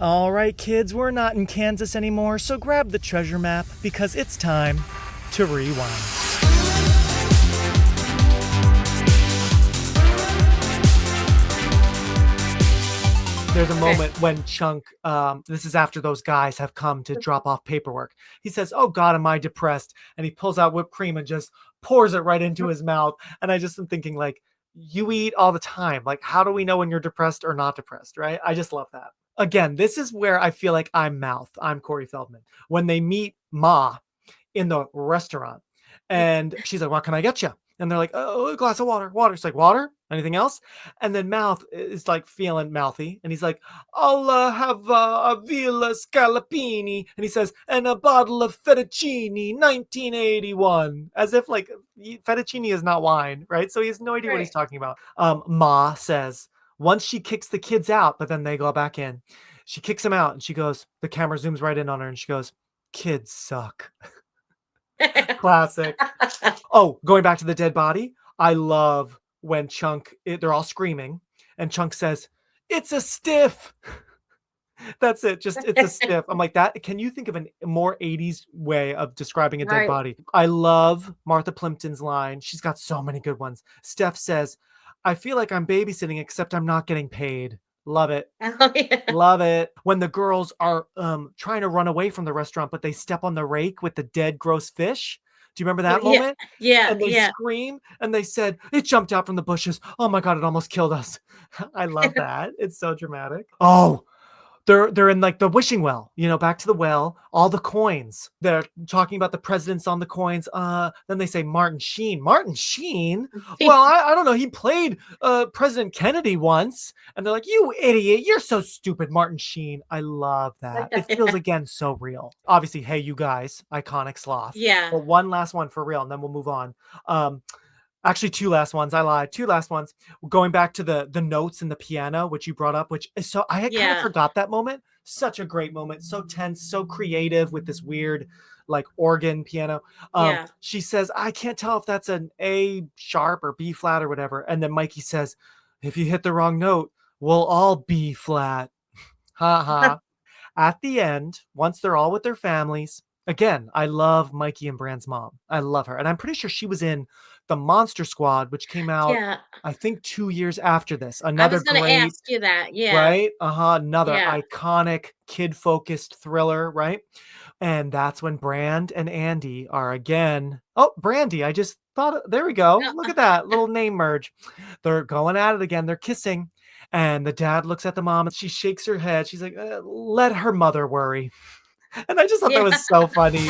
All right, kids, we're not in Kansas anymore, so grab the treasure map because it's time to rewind. There's a moment when Chunk, this is after those guys have come to drop off paperwork. He says, "Oh God, am I depressed?" And he pulls out whipped cream and just pours it right into his mouth. And I just am thinking, like, you eat all the time. Like, how do we know when you're depressed or not depressed, right? I just love that. Again, this is where I feel like I'm Mouth. I'm Corey Feldman. When they meet Ma in the restaurant. And she's like, "What can I get you?" And they're like, "Oh, a glass of water." Water. She's like, "Water? Anything else?" And then Mouth is like feeling mouthy. And he's like, "I'll have a Villa Scalapini." And he says, "And a bottle of fettuccine, 1981." As if like fettuccine is not wine, right? So he has no idea what he's Right. talking about. Ma says, once she kicks the kids out, but then they go back in. She kicks them out and she goes, the camera zooms right in on her and she goes, "Kids suck." Classic. Oh, going back to the dead body, I love when they're all screaming, and Chunk says, "It's a stiff." That's it. Just it's a stiff. I'm like that. Can you think of a more 80s way of describing a dead Right. body? I love Martha Plimpton's line. She's got so many good ones. Steph says, "I feel like I'm babysitting, except I'm not getting paid." Love it. Oh, yeah. Love it. When the girls are trying to run away from the restaurant, but they step on the rake with the dead, gross fish. Do you remember Oh, that yeah. moment? Yeah, And they yeah. scream and they said, "It jumped out from the bushes. Oh my God, it almost killed us." I love that. It's so dramatic. Oh, they're in like the wishing well, back to the well, all the coins. They're talking about the presidents on the coins. Then they say Martin Sheen. Martin Sheen? Well, I don't know. He played President Kennedy once. And they're like, "You idiot. You're so stupid, Martin Sheen." I love that. It feels again so real. Obviously, "Hey, you guys," iconic sloth. Yeah. But one last one for real, and then we'll move on. Um, Actually, two last ones. I lied. Two last ones. Going back to the notes and the piano, which you brought up, which is so I had kind of Yeah. forgot that moment. Such a great moment. So tense, so creative with this weird like organ piano. Yeah. She says, "I can't tell if that's an A sharp or B flat or whatever." And then Mikey says, "If you hit the wrong note, we'll all B flat." Ha ha. At the end, once they're all with their families, again, I love Mikey and Brand's mom. I love her. And I'm pretty sure she was in the Monster Squad, which came out, Yeah. I think, 2 years after this. I Another was gonna great, ask you that. Yeah. right? Another Yeah. iconic kid focused thriller, right? And that's when Brand and Andy are again. Oh, Brandy. I just thought, there we go. No. Look at that little name merge. They're going at it again. They're kissing. And the dad looks at the mom and she shakes her head. She's like, "Let her mother worry." And I just thought that Yeah. was so funny.